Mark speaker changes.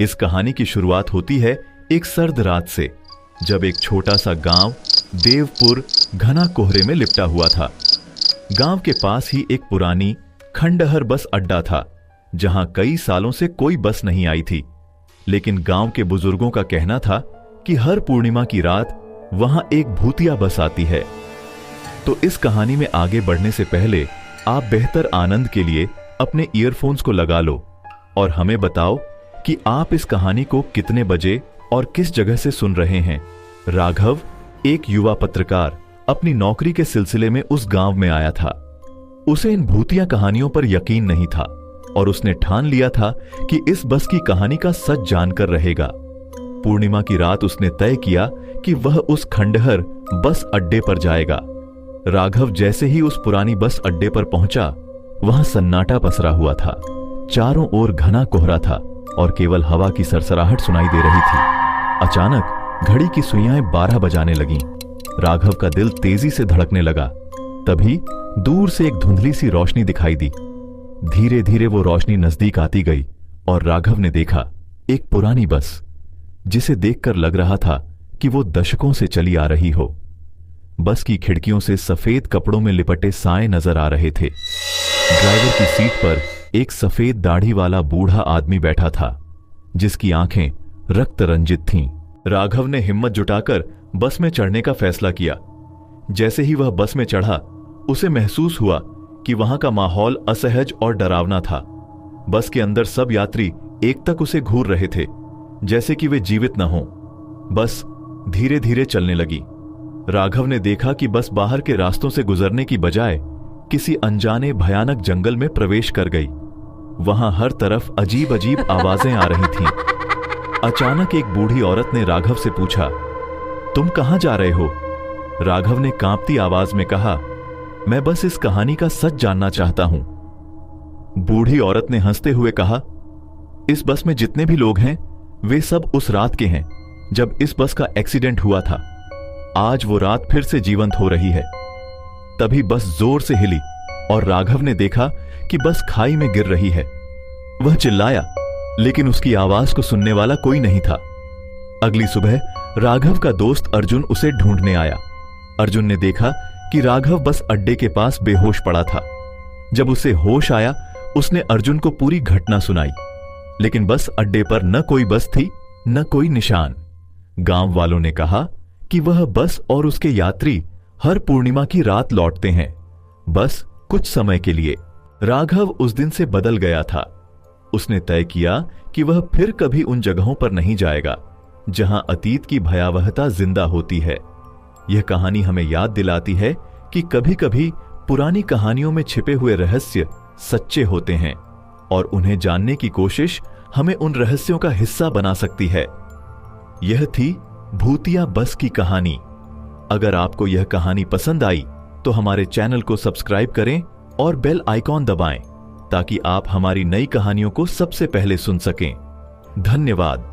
Speaker 1: इस कहानी की शुरुआत होती है एक सर्द रात से, जब एक छोटा सा गांव देवपुर घना कोहरे में लिपटा हुआ था। गांव के पास ही एक पुरानी खंडहर बस अड्डा था, जहां कई सालों से कोई बस नहीं आई थी। लेकिन गांव के बुजुर्गों का कहना था कि हर पूर्णिमा की रात वहां एक भूतिया बस आती है। तो इस कहानी में आगे बढ़ने से पहले आप बेहतर आनंद के लिए अपने ईयरफोन्स को लगा लो और हमें बताओ कि आप इस कहानी को कितने बजे और किस जगह से सुन रहे हैं। राघव, एक युवा पत्रकार, अपनी नौकरी के सिलसिले में उस गांव में आया था। उसे इन भूतिया कहानियों पर यकीन नहीं था और उसने ठान लिया था कि इस बस की कहानी का सच जानकर रहेगा। पूर्णिमा की रात उसने तय किया कि वह उस खंडहर बस अड्डे पर जाएगा। राघव जैसे ही उस पुरानी बस अड्डे पर पहुंचा, वहां सन्नाटा पसरा हुआ था। चारों ओर घना कोहरा था और केवल हवा की सरसराहट सुनाई दे रही थी। अचानक घड़ी की सुइयां 12 बजाने लगीं। राघव का दिल तेजी से धड़कने लगा। तभी दूर से एक धुंधली सी रोशनी दिखाई दी। धीरे धीरे वो रोशनी नजदीक आती गई और राघव ने देखा एक पुरानी बस, जिसे देखकर लग रहा था कि वो दशकों से चली आ रही हो। बस की खिड़कियों से सफेद कपड़ों में लिपटे साए नजर आ रहे थे। ड्राइवर की सीट पर एक सफेद दाढ़ी वाला बूढ़ा आदमी बैठा था, जिसकी आंखें रक्त रंजित थीं। राघव ने हिम्मत जुटाकर बस में चढ़ने का फैसला किया। जैसे ही वह बस में चढ़ा, उसे महसूस हुआ कि वहां का माहौल असहज और डरावना था। बस के अंदर सब यात्री एकटक उसे घूर रहे थे, जैसे कि वे जीवित न हों। बस धीरे धीरे चलने लगी। राघव ने देखा कि बस बाहर के रास्तों से गुजरने की बजाय किसी अनजाने भयानक जंगल में प्रवेश कर गई। वहां हर तरफ अजीब अजीब आवाजें आ रही थीं। अचानक एक बूढ़ी औरत ने राघव से पूछा, तुम कहां जा रहे हो? राघव ने कांपती आवाज में कहा, मैं बस इस कहानी का सच जानना चाहता हूं। बूढ़ी औरत ने हंसते हुए कहा, इस बस में जितने भी लोग हैं, वे सब उस रात के हैं जब इस बस का एक्सीडेंट हुआ था। आज वो रात फिर से जीवंत हो रही है। तभी बस जोर से हिली और राघव ने देखा कि बस खाई में गिर रही है। वह चिल्लाया, लेकिन उसकी आवाज को सुनने वाला कोई नहीं था। अगली सुबह राघव का दोस्त अर्जुन उसे ढूंढने आया। अर्जुन ने देखा कि राघव बस अड्डे के पास बेहोश पड़ा था। जब उसे होश आया, उसने अर्जुन को पूरी घटना सुनाई। लेकिन बस अड्डे पर न कोई बस थी, न कोई निशान। गांव वालों ने कहा कि वह बस और उसके यात्री हर पूर्णिमा की रात लौटते हैं, बस कुछ समय के लिए। राघव उस दिन से बदल गया था। उसने तय किया कि वह फिर कभी उन जगहों पर नहीं जाएगा जहां अतीत की भयावहता जिंदा होती है। यह कहानी हमें याद दिलाती है कि कभी कभी पुरानी कहानियों में छिपे हुए रहस्य सच्चे होते हैं और उन्हें जानने की कोशिश हमें उन रहस्यों का हिस्सा बना सकती है। यह थी भूतिया बस की कहानी। अगर आपको यह कहानी पसंद आई तो हमारे चैनल को सब्सक्राइब करें और बेल आइकॉन दबाएं, ताकि आप हमारी नई कहानियों को सबसे पहले सुन सकें। धन्यवाद।